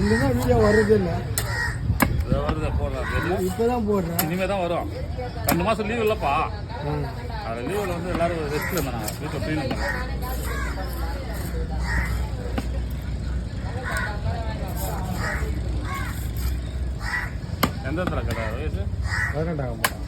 இல்லைன்னா வீடியோ வர்றது இல்லை. வருது போடுறேன், இப்போ தான் போடுறேன். இனிமேல் தான் வரும். 2 மாதம் லீவ் இல்லைப்பா. அந்த லீவில் வந்து எல்லோரும் ரெஸ்ட் இருந்தாங்க, வீட்டில் ஃப்ரீ இருந்தாங்க. எந்த கடை வயசு 18 போகிறேன்.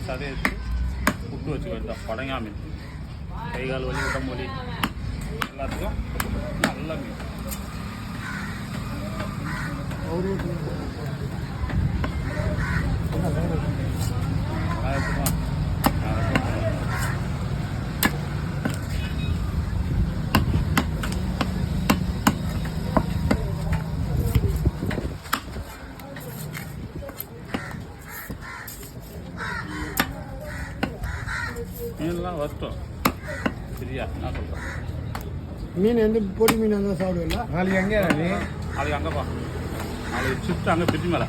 சதையை எடுத்து புட்டு வச்சு வேண்டாம். படங்கா மீன், கை கால் வலி, உடம்பு வலி எல்லாத்துக்கும் நல்ல மீன். மீன்லாம் வரட்டும் சரியா? நான் சொல்கிறேன். மீன் எந்த பொடி மீன் இருந்தால் சாப்பிடுவீங்களா? நாளைக்கு எங்கே? நாளைக்கு அங்கேப்பா, நாளைக்கு ஷிஃப்ட் அங்கே பிரிட்ஜ் மேலே.